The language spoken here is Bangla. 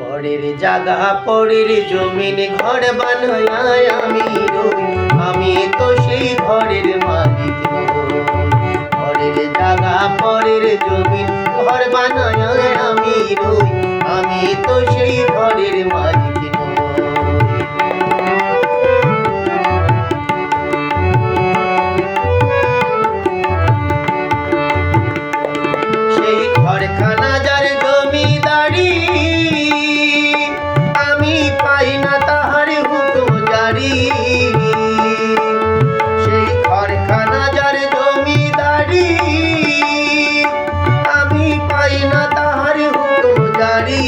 পরের জায়গা পরের জমিন ঘর বানায় আমি রই, আমি তো সেই ঘরের মালিক নই। পরের জায়গা পরের জমিন ঘর বানায় আমি রই, আমি তো সেই ঘরের মালিক নই। সেই ঘরখানা যার জমিদারি, আমি পাই না তাহার হুকুম জারি। সেই ঘরখানা যার জমিদারি, আমি পাই না তাহার হুকুম জারি।